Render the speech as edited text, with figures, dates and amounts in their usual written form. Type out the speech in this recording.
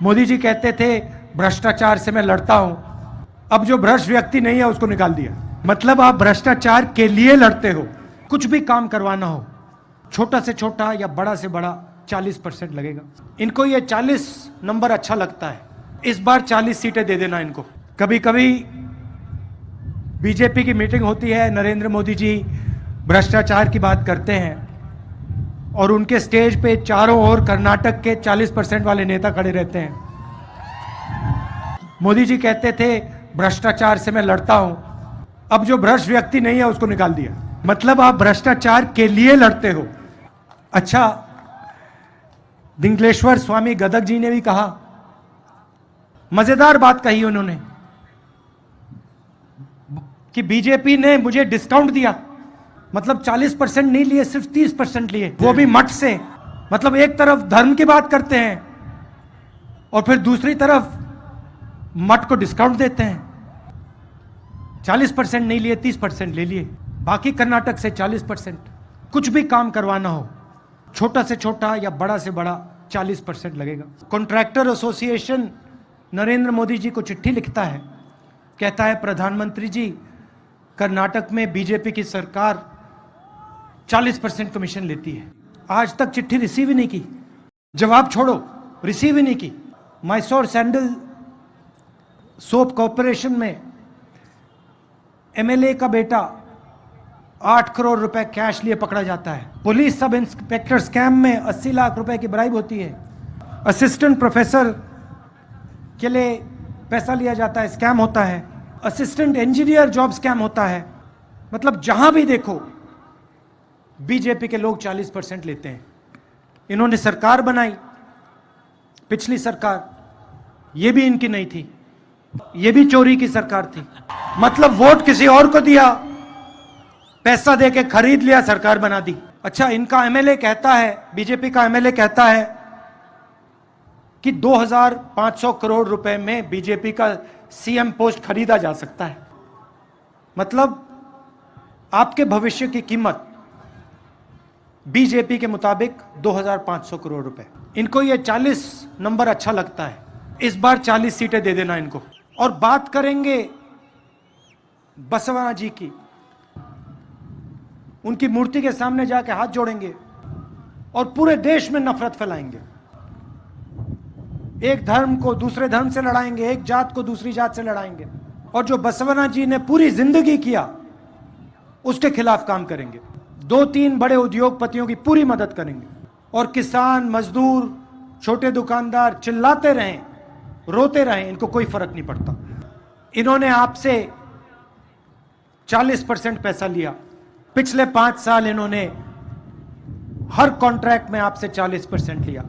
मोदी जी कहते थे भ्रष्टाचार से मैं लड़ता हूं, अब जो भ्रष्ट व्यक्ति नहीं है उसको निकाल दिया। मतलब आप भ्रष्टाचार के लिए लड़ते हो। कुछ भी काम करवाना हो, छोटा से छोटा या बड़ा से बड़ा, 40% लगेगा। इनको ये 40 नंबर अच्छा लगता है, इस बार 40 सीटें दे देना इनको। कभी कभी बीजेपी की मीटिंग होती है, नरेंद्र मोदी जी भ्रष्टाचार की बात करते हैं और उनके स्टेज पे चारों ओर कर्नाटक के 40% वाले नेता खड़े रहते हैं। मोदी जी कहते थे भ्रष्टाचार से मैं लड़ता हूं, अब जो भ्रष्ट व्यक्ति नहीं है उसको निकाल दिया। मतलब आप भ्रष्टाचार के लिए लड़ते हो। अच्छा, दिंगलेश्वर स्वामी गदग जी ने भी कहा, मजेदार बात कही उन्होंने कि बीजेपी ने मुझे डिस्काउंट दिया। मतलब 40% नहीं लिए, सिर्फ 30% लिए, वो भी मठ से। मतलब एक तरफ धर्म की बात करते हैं और फिर दूसरी तरफ मठ को डिस्काउंट देते हैं। 40% नहीं लिए, 30% ले लिए, बाकी कर्नाटक से 40%। कुछ भी काम करवाना हो, छोटा से छोटा या बड़ा से बड़ा, 40% लगेगा। कॉन्ट्रैक्टर एसोसिएशन नरेंद्र मोदी जी को चिट्ठी लिखता है, कहता है प्रधानमंत्री जी, कर्नाटक में बीजेपी की सरकार 40% कमीशन लेती है। आज तक चिट्ठी रिसीव ही नहीं की, जवाब छोड़ो, रिसीव ही नहीं की। मैसूर सैंडल सोप कॉर्पोरेशन में एमएलए का बेटा 8 करोड़ रुपए कैश लिए पकड़ा जाता है। पुलिस सब इंस्पेक्टर स्कैम में 80 लाख रुपए की ब्राइब होती है। असिस्टेंट प्रोफेसर के लिए पैसा लिया जाता है, स्कैम होता है। असिस्टेंट इंजीनियर जॉब स्कैम होता है। मतलब जहां भी देखो बीजेपी के लोग 40% लेते हैं। इन्होंने सरकार बनाई, पिछली सरकार, ये भी इनकी नहीं थी, ये भी चोरी की सरकार थी। मतलब वोट किसी और को दिया, पैसा देके खरीद लिया, सरकार बना दी। अच्छा, इनका एमएलए कहता है, बीजेपी का एमएलए कहता है कि 2500 करोड़ रुपए में बीजेपी का सीएम पोस्ट खरीदा जा सकता है। मतलब आपके भविष्य की कीमत बीजेपी के मुताबिक 2500 करोड़ रुपए। इनको ये 40 नंबर अच्छा लगता है, इस बार 40 सीटें दे देना इनको। और बात करेंगे बसवना जी की, उनकी मूर्ति के सामने जाके हाथ जोड़ेंगे और पूरे देश में नफरत फैलाएंगे। एक धर्म को दूसरे धर्म से लड़ाएंगे, एक जात को दूसरी जात से लड़ाएंगे। और जो बसवना जी ने पूरी जिंदगी किया उसके खिलाफ काम करेंगे। 2-3 बड़े उद्योगपतियों की पूरी मदद करेंगे। और किसान, मजदूर, छोटे दुकानदार चिल्लाते रहें, रोते रहें, इनको कोई फर्क नहीं पड़ता। इन्होंने आपसे 40% पैसा लिया। पिछले 5 साल इन्होंने हर कॉन्ट्रैक्ट में आपसे 40% लिया।